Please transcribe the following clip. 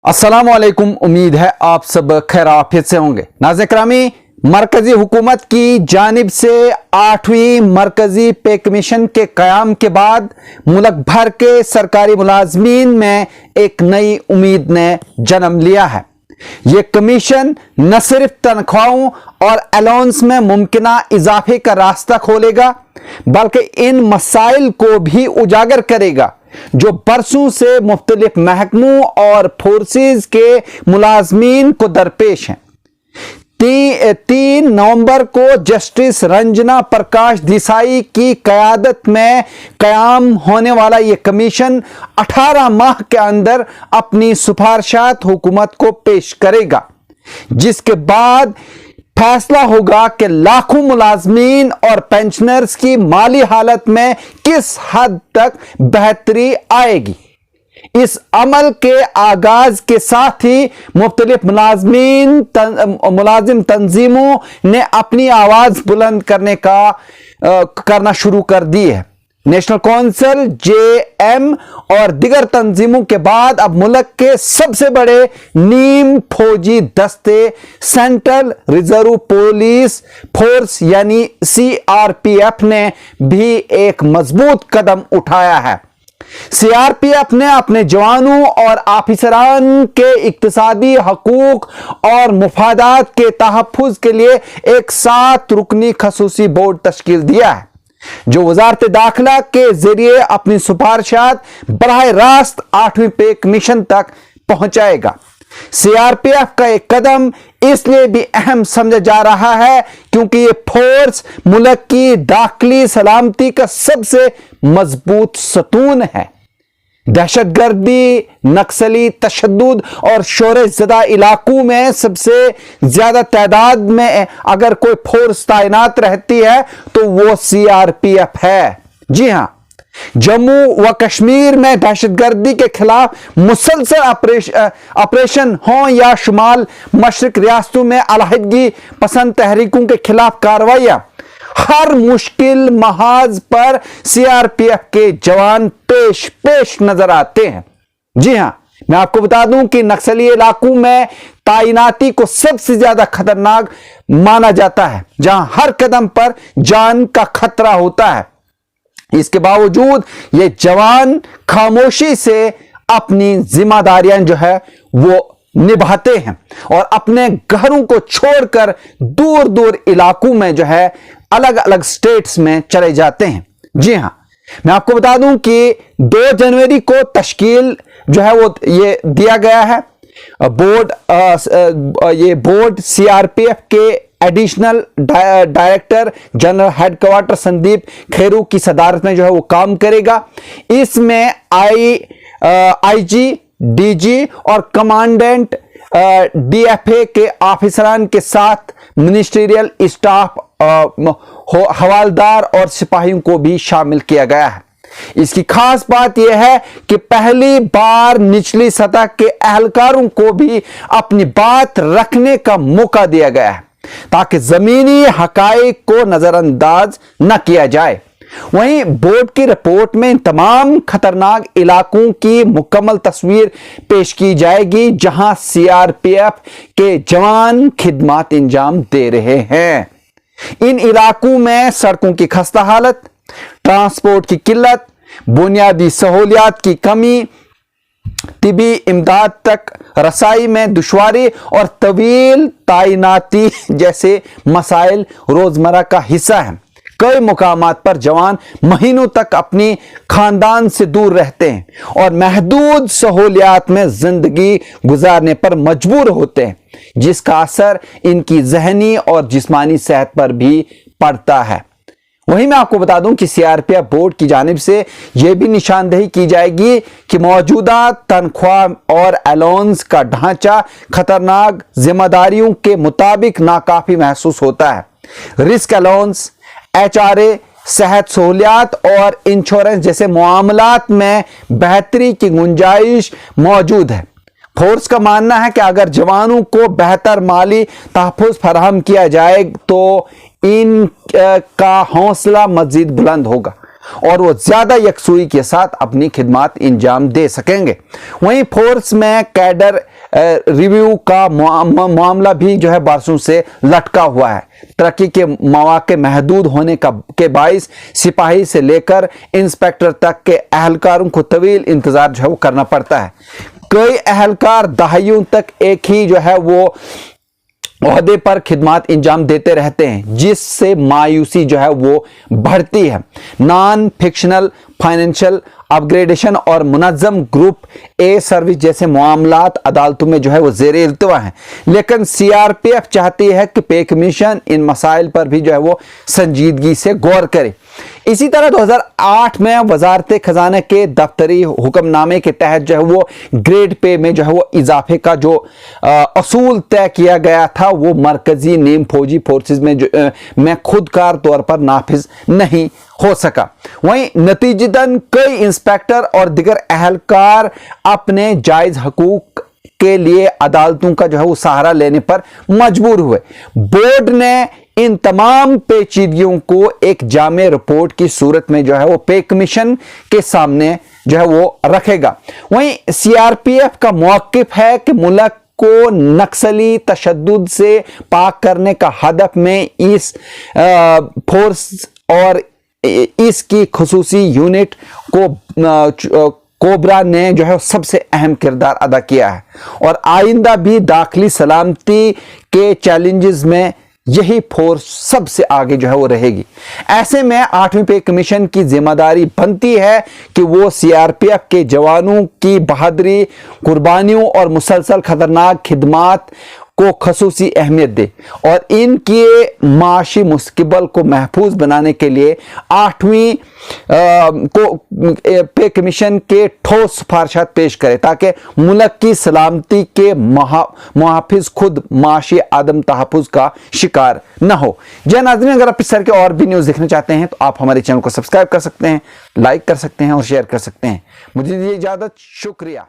अस्सलाम वालेकुम। उम्मीद है आप सब खैर आफियत से होंगे। नाज़रीन करामी, मरकजी हुकूमत की जानिब से 8वीं मरकजी पे कमीशन के क़याम के बाद मुल्क भर के सरकारी मुलाजमीन में एक नई उम्मीद ने जन्म लिया है। ये कमीशन न सिर्फ तनख्वाहों और अलाउंस में मुमकिना इजाफे का रास्ता खोलेगा, बल्कि इन मसाइल को भी उजागर करेगा जो बरसों से मुख्तलिफ महकमों और फोर्सेस के मुलाजमीन को दरपेश हैं। 3 नवंबर को जस्टिस रंजना प्रकाश देसाई की क़यादत में क़याम होने वाला यह कमीशन 18 माह के अंदर अपनी सिफारिशात हुकूमत को पेश करेगा, जिसके बाद फैसला होगा कि लाखों मुलाजमीन और पेंशनर्स की माली हालत में किस हद तक बेहतरी आएगी। इस अमल के आगाज के साथ ही मुख्तलिफ मुलाजिम तंजीमों ने अपनी आवाज बुलंद करना शुरू कर दी है। नेशनल कौंसिल, JM और दिगर तंजीमों के बाद अब मुल्क के सबसे बड़े नीम फौजी दस्ते सेंट्रल रिजर्व पुलिस फोर्स यानी CRPF ने भी एक मजबूत कदम उठाया है। CRPF ने अपने जवानों और ऑफिसरान के इक्तिसादी हकूक और मुफादात के तहफ़्फ़ुज़ के लिए एक 7 रुकनी खसूसी बोर्ड तश्कील दिया है, जो वजारत दाखिला के जरिए अपनी सिफारिशात बराह रास्त 8वीं पे कमीशन तक पहुंचाएगा। CRPF का एक कदम इसलिए भी अहम समझा जा रहा है क्योंकि ये फोर्स मुल्क की दाखिली सलामती का सबसे मजबूत सतून है। दहशतगर्दी, नक्सली तशद्दुद और शोरज़दा इलाकों में सबसे ज्यादा तादाद में अगर कोई फोर्स तैनात रहती है तो वो CRPF है। जी हां, जम्मू व कश्मीर में दहशतगर्दी के खिलाफ मुसलसल ऑपरेशन हो या शुमाल मशरक रियासतों में अलहदगी पसंद तहरीकों के खिलाफ कार्रवाइयां, हर मुश्किल महाज पर CRPF के जवान पेश नजर आते हैं। जी हां, मैं आपको बता दूं कि नक्सली इलाकों में तैनाती को सबसे ज्यादा खतरनाक माना जाता है, जहां हर कदम पर जान का खतरा होता है। इसके बावजूद ये जवान खामोशी से अपनी जिम्मेदारियां जो है वो निभाते हैं और अपने घरों को छोड़कर दूर दूर इलाकों में जो है अलग अलग स्टेट्स में चले जाते हैं। जी हां, मैं आपको बता दूं कि 2 जनवरी को तश्कील जो है वो ये दिया गया है। ये बोर्ड CRPF के additional director general headquarter Sandeep Kheru की सदारत में जो है वो काम करेगा। इसमें IG, DG और कमांडेंट DFA के ऑफिसरान के साथ मिनिस्ट्रियल स्टाफ, हवालदार और सिपाहियों को भी शामिल किया गया है। इसकी खास बात यह है कि पहली बार निचली सतह के एहलकारों को भी अपनी बात रखने का मौका दिया गया है ताकि जमीनी हकाइक को नजरअंदाज न किया जाए। वहीं बोर्ड की रिपोर्ट में तमाम खतरनाक इलाकों की मुकम्मल तस्वीर पेश की जाएगी जहां CRPF के जवान खिदमत अंजाम दे रहे हैं। इन इलाकों में सड़कों की खस्ता हालत, ट्रांसपोर्ट की किल्लत, बुनियादी सहूलियात की कमी, तिबी इमदाद तक रसाई में दुश्वारी और तवील तैनाती जैसे मसाइल रोजमर्रा का हिस्सा है। कई मुकामात पर जवान महीनों तक अपनी खानदान से दूर रहते हैं और महदूद सहूलियात में जिंदगी गुजारने पर मजबूर होते हैं, जिसका असर इनकी जहनी और जिस्मानी सेहत पर भी पड़ता है। वहीं मैं आपको बता दूं कि CRPF बोर्ड की जानिब से यह भी निशानदेही की जाएगी कि मौजूदा तनख्वाह और अलाउंस का ढांचा खतरनाक जिम्मेदारियों के मुताबिक नाकाफी महसूस होता है। रिस्क अलाउंस, HRA, सेहत सहूलियात और इंश्योरेंस जैसे मामलात में बेहतरी की गुंजाइश मौजूद है। फोर्स का मानना है कि अगर जवानों को बेहतर माली तहफ़्फ़ुज़ फराहम किया जाए तो इनका हौसला मज़ीद बुलंद होगा। اور وہ زیادہ یکسوئی کے ساتھ اپنی خدمات انجام دے سکیں گے۔ وہیں فورس میں کیڈر ریویو کا معاملہ بھی جو ہے برسوں سے لٹکا ہوا ہے۔ ترقی کے مواقع محدود ہونے کے باعث سپاہی سے لے کر انسپیکٹر تک کے اہلکاروں کو طویل انتظار جو ہے وہ کرنا پڑتا ہے۔ کئی اہلکار دہائیوں تک ایک ہی جو ہے وہ عہدے پر خدمات انجام دیتے رہتے ہیں، جس سے مایوسی جو ہے وہ بڑھتی ہے۔ نان فکشنل فائنینشل اپ گریڈیشن اور منظم گروپ اے سروس جیسے معاملات عدالتوں میں جو ہے وہ زیر التوا ہیں، لیکن سی آر پی ایف چاہتی ہے کہ پے کمیشن ان مسائل پر بھی جو ہے وہ سنجیدگی سے غور کرے۔ اسی طرح 2008 میں وزارت خزانہ کے دفتری حکم نامے کے تحت جو ہے وہ گریڈ پے میں جو ہے وہ اضافے کا جو اصول طے کیا گیا تھا وہ مرکزی نیم فوجی فورسز میں خودکار طور پر نافذ نہیں ہو سکا۔ وہیں نتیجتاً کئی انسپیکٹر اور دیگر اہلکار اپنے جائز حقوق کے لیے عدالتوں کا جو ہے وہ سہارا لینے پر مجبور ہوئے۔ بورڈ نے ان تمام پیچیدگیوں کو ایک جامع رپورٹ کی صورت میں جو ہے وہ پے کمیشن کے سامنے جو ہے وہ رکھے گا۔ وہیں سی آر پی ایف کا موقف ہے کہ ملک کو نکسلی تشدد سے پاک کرنے کا ہدف میں اس فورس اور اس کی خصوصی یونٹ کوبرا نے جو ہے سب سے اہم کردار ادا کیا ہے، اور آئندہ بھی داخلی سلامتی کے چیلنجز میں یہی فورس سب سے آگے جو ہے وہ رہے گی۔ ایسے میں 8ویں پے کمیشن کی ذمہ داری بنتی ہے کہ وہ سی آر پی ایف کے جوانوں کی بہادری، قربانیوں اور مسلسل خطرناک خدمات کو خصوصی اہمیت دے، اور ان کے معاشی مستقبل کو محفوظ بنانے کے لیے 8ویں پے کمیشن کے ٹھوس سفارشات پیش کرے تاکہ ملک کی سلامتی کے محافظ خود معاشی عدم تحفظ کا شکار نہ ہو۔ جی ناظرین، اگر آپ اس طرح کے اور بھی نیوز دیکھنا چاہتے ہیں تو آپ ہمارے چینل کو سبسکرائب کر سکتے ہیں، لائک کر سکتے ہیں اور شیئر کر سکتے ہیں۔ مجھے دیجیے اجازت، شکریہ۔